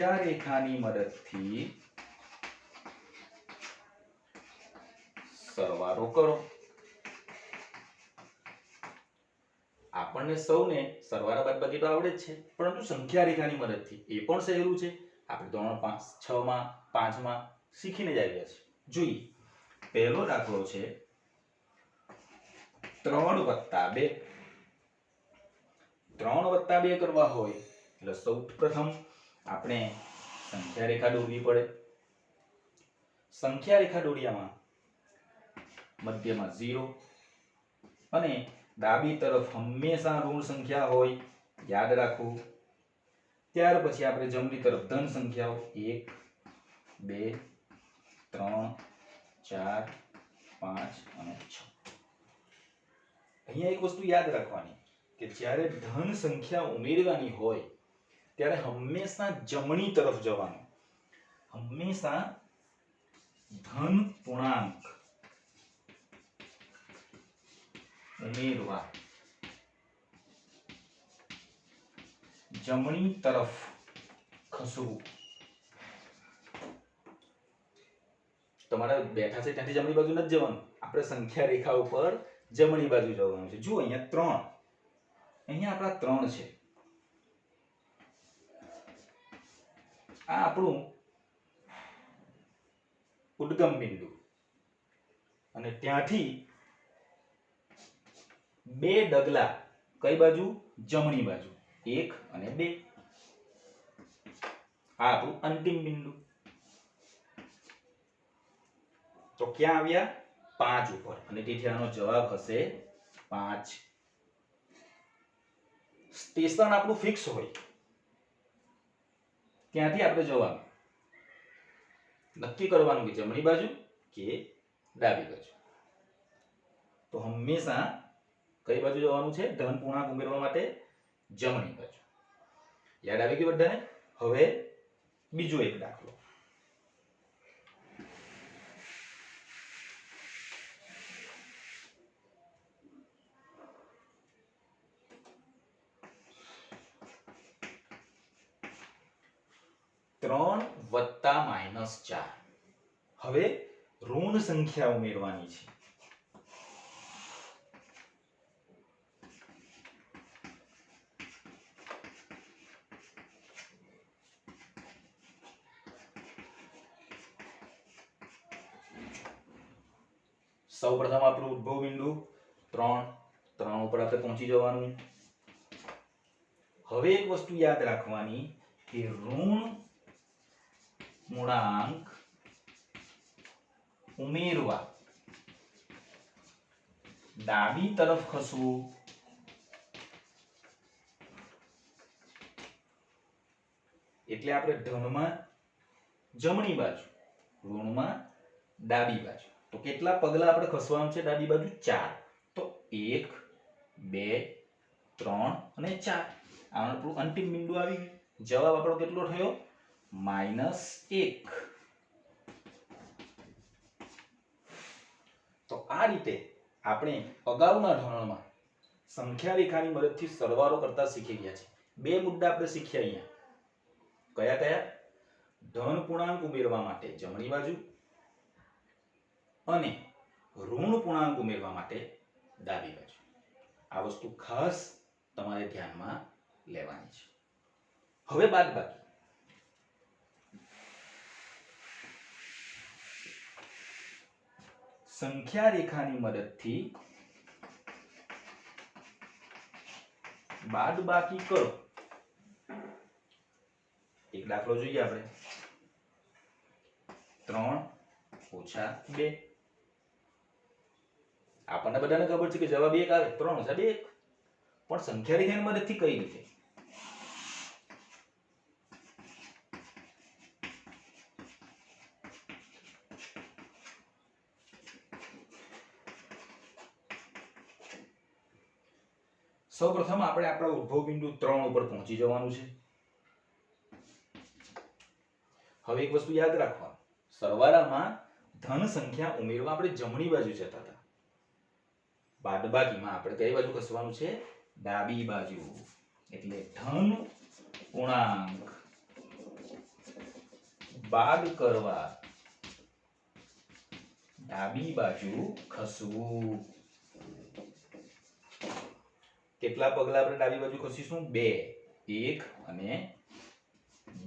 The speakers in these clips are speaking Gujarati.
રેખાની મદદથી સરવાળો કરો. આપણને સૌને સરવાળા બાદબાકી તો આવડે જ છે, પરંતુ સંખ્યા રેખાની મદદથી એ પણ સહેલું છે. આપણે ધોરણ 5, 6 માં 5 માં શીખીને જ આવ્યા છીએ. જોઈએ, પહેલો દાખલો છે 3 + 2. 3 + 2 કરવા હોય એટલે સૌપ્રથમ આપણે સંખ્યા રેખા દોરવી પડે. સંખ્યા રેખા દોર્યામાં મધ્યમાં 0 અને ડાબી તરફ હંમેશા ઋણ સંખ્યા હોય, યાદ રાખવું. ત્યાર પછી આપણે જમણી તરફ ધન સંખ્યાઓ 1 2 3 4 5 અને 6. અહીંયા એક વસ્તુ યાદ રાખવાની કે જ્યારે ધન સંખ્યા ઉમેરવાની હોય ત્યારે હંમેશા જમણી તરફ જવાનું. હંમેશા ધન પૂર્ણાંક ઉમેરવા જમણી તરફ ખસવું. તમારા બેઠા છે ત્યાંથી જમણી બાજુ નથી જવાનું, આપણે સંખ્યા રેખા ઉપર જમણી બાજુ જવાનું છે. જુઓ અહીંયા 3, અહીંયા આપણા 3 છે. આ આપણું ઉદ્ગમ બિંદુ અને ત્યાંથી 2 ડગલા કઈ બાજુ? જમણી બાજુ, 1 અને 2. આ આપણું અંતિમ બિંદુ. તો ક્યાં આવ્યા? 5 ઉપર, અને તેથી આનો જવાબ હશે 5. સ્ટેશન આપણું ફિક્સ હોય, ત્યાંથી આપણે જવાનું, નક્કી કરવાનું કે જમણી બાજુ કે ડાબી બાજુ. તો હંમેશા કઈ બાજુ જવાનું છે? ધન પૂર્ણાંક ઉમેરવા માટે જમણી બાજુ. યાદ આવી ગયું બધાને? હવે બીજો એક દાખલો. ત્રણ વત્તા -4. હવે ઋણ સંખ્યા ઉમેરવાની છે. સૌપ્રથમ આપણું ઉદ્ભવ બિંદુ 3 ઉપર આપણે પહોંચી જવાનું. હવે એક વસ્તુ યાદ રાખવાની કે ઋણ મૂળાંક ઉમેરવા ડાબી તરફ ખસવું. એટલે આપણે ધનમાં જમણી બાજુ, ઋણમાં ડાબી બાજુ. તો કેટલા પગલા આપણે ખસવાનું છે ડાબી બાજુ? 4. તો 1 2 3 અને 4. આ આપણું અંતિમ બિંદુ આવી ગયું. જવાબ આપણો કેટલો થયો? -1. તો આ રીતે આપણે અગાઉના ધોરણમાં સંખ્યા રેખાની મદદથી સરવાળો કરતા શીખી ગયા છે. 2 મુદ્દા આપણે શીખ્યા અહીંયા. કયા કયા? ધન પૂર્ણાંક ઉમેરવા માટે જમણી બાજુ અને ઋણ પૂર્ણાંક ઉમેરવા માટે ડાબી બાજુ. આ વસ્તુ ખાસ તમારે ધ્યાનમાં લેવાની છે. હવે બાદબાકી. સંખ્યા રેખાની મદદથી બાદબાકી કરો. એક દાખલો જોઈએ આપણે. 3 - 2. આપણને બધાને ખબર છે કે જવાબ 1 આવે. 3 - 2 1. પણ સંખ્યા રેખાની મદદથી કઈ રીતે? સૌપ્રથમ આપણે આપણા ઉદ્ભવ બિંદુ 3 ઉપર પહોંચી જવાનું છે. હવે એક વસ્તુ યાદ રાખવાનું, સરવાળામાં ધન સંખ્યા ઉમેરવા આપણે જમણી બાજુ જતા હતા. બાદબાકીમાં આપણે કઈ બાજુ ખસવાનું છે? ડાબી બાજુ. એટલે ધન પૂર્ણાંક બાદ કરવા ડાબી બાજુ ખસવું. કેટલા પગલા આપણે ડાબી બાજુ ખસીશું? 2. 1 અને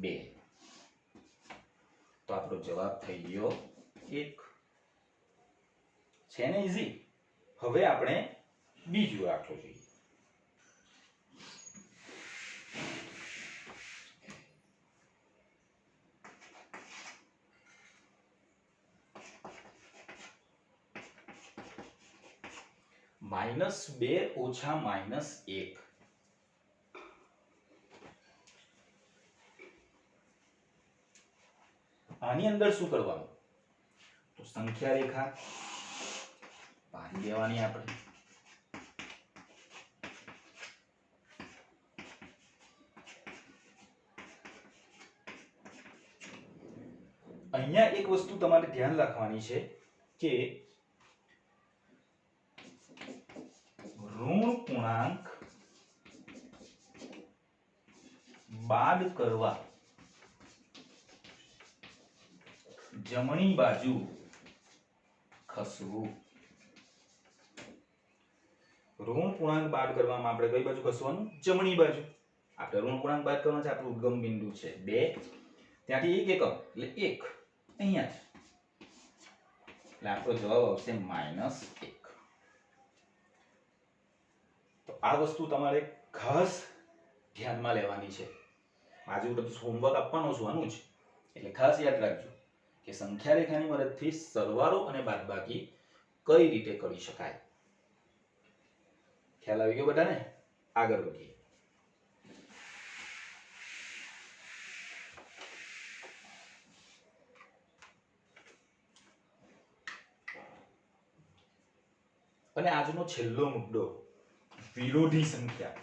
2. તો આપણો જવાબ થઈ ગયો 1. છે ને ઈઝી? હવે આપણે બીજો દાખલો જોઈએ. -2 ઓછા -1. આની અંદર શું કરવાનું? તો સંખ્યા રેખા પાડી દેવાની આપણે. અહીંયા એક વસ્તુ તમારે ધ્યાન રાખવાની છે કે ઋણ પૂર્ણાંક બાદ કરવા જમણી બાજુ ખસવું. ઋણ પૂર્ણાંક બાદ કરવામાં આપણે કઈ બાજુ ખસવાનું? જમણી બાજુ. આપણે ઋણ પૂર્ણાંક બાદ કરવાનો છે, આપણું ઉદ્ગમ બિંદુ છે 2, ત્યાંથી 1 એકમ એટલે 1 અહીંયા છે, એટલે આપણો જવાબ આવશે -1. તો આ વસ્તુ તમારે ખાસ ધ્યાનમાં લેવાની છે. આજે હું તમને હોમવર્ક આપવાનો છું આનું જ, એટલે ખાસ યાદ રાખજો કે સંખ્યા રેખાની મદદથી સરવાળો અને બાદબાકી કઈ રીતે કરી શકાય. ખ્યાલ આવી ગયો બધાને? આગળ વધીએ. અને આજનો છેલ્લો મુદ્દો વિરોધી સંખ્યા.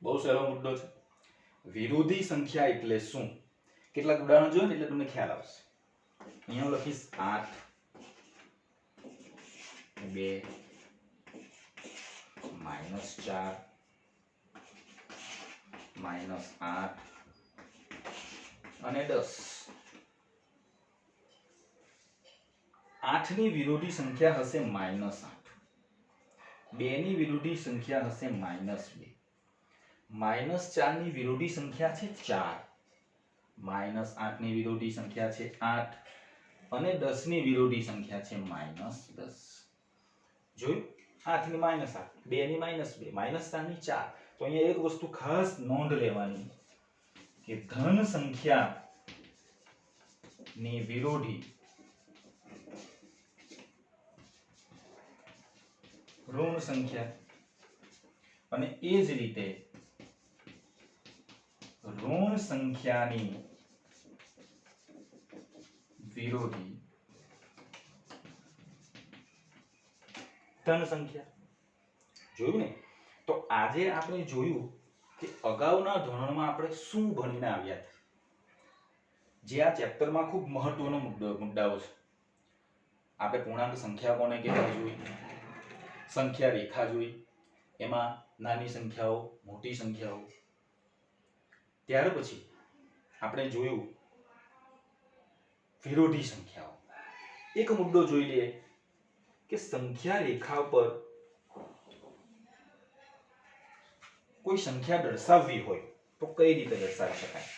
બહુ સહેલો મુદ્દો છે. વિરોધી સંખ્યા એટલે શું? કેટલાક ઉદાહરણ જોયું ને એટલે તમને ખ્યાલ આવશે. અહીંયા હું લખીશ 8 2 -4 -8 અને 10. 8 ની વિરોધી સંખ્યા હશે -8. 2 ની વિરોધી સંખ્યા હશે -2. -4 ની વિરોધી સંખ્યા છે 4. -8 ની વિરોધી સંખ્યા છે 8 અને 10 ની વિરોધી સંખ્યા છે -10. જોયું? 8 ની -8, 2 ની -2, -4 ની 4. તો અહીંયા એક વસ્તુ ખાસ નોંધ લેવાની કે ધન સંખ્યા ની વિરોધી ઋણ સંખ્યા અને એ જ રીતે ઋણ સંખ્યાની વિરોધી ધન સંખ્યા. જોયું ને? તો આજે આપણે જોયું કે અગાઉના ધોરણમાં આપણે શું ભણીને આવ્યા હતા, જે આ ચેપ્ટરમાં ખૂબ મહત્વનો મુદ્દાઓ છે. આપણે પૂર્ણાંક સંખ્યા કોને કહેવાય જોઈ, સંખ્યા રેખા જોઈ, એમાં નાની સંખ્યાઓ, મોટી સંખ્યાઓ. ત્યાર પછી આપણે જોયું વિરોધી સંખ્યાઓ. એક મુદ્દો જોઈ લઈએ કે સંખ્યા રેખા પર કોઈ સંખ્યા દર્શાવવી હોય તો કઈ રીતે દર્શાવી શકાય.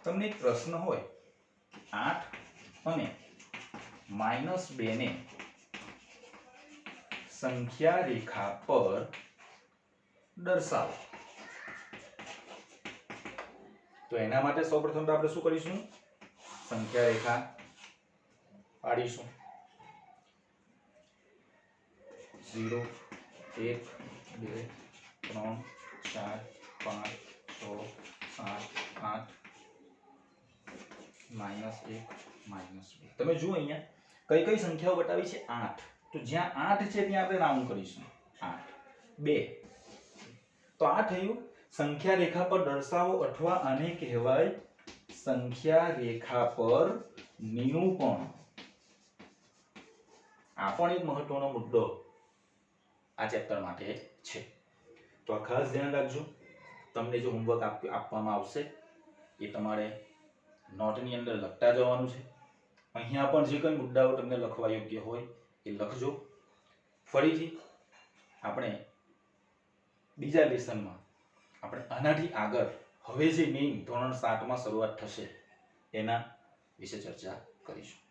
તમને એક પ્રશ્ન હોય 8 અને -2 ને સંખ્યા રેખા પર દર્શાવો, તો એના માટે સૌપ્રથમ તો આપણે શું કરીશું? સંખ્યા રેખા પાડીશું. 0 1 2 3 4 5 6 7 8 -1 -2. તમે જુઓ અહીંયા કઈ કઈ સંખ્યાઓ બતાવી છે? 8. તો જ્યાં 8 છે ત્યાં આપણે રાઉન્ડ કરીશું. 8 2. તો આ થયું સંખ્યા રેખા પર દર્શાવો, અથવા આને કહેવાય સંખ્યા રેખા પર નિરૂપણ. આ પણ એક મહત્વનો મુદ્દો આ ચેપ્ટર માટે છે. તો આ ખાસ ધ્યાન રાખજો. તમને જે હોમવર્ક આપવામાં આવશે એ તમારે નોટની અંદર લખતા જવાનું છે. અહીંયા પણ જે કંઈ મુદ્દાઓ તમને લખવા યોગ્ય હોય એ લખજો. ફરીથી આપણે બીજા લેસનમાં આપણે આનાથી આગળ હવે જે મેઇન ધોરણ 7માં શરૂઆત થશે એના વિશે ચર્ચા કરીશું.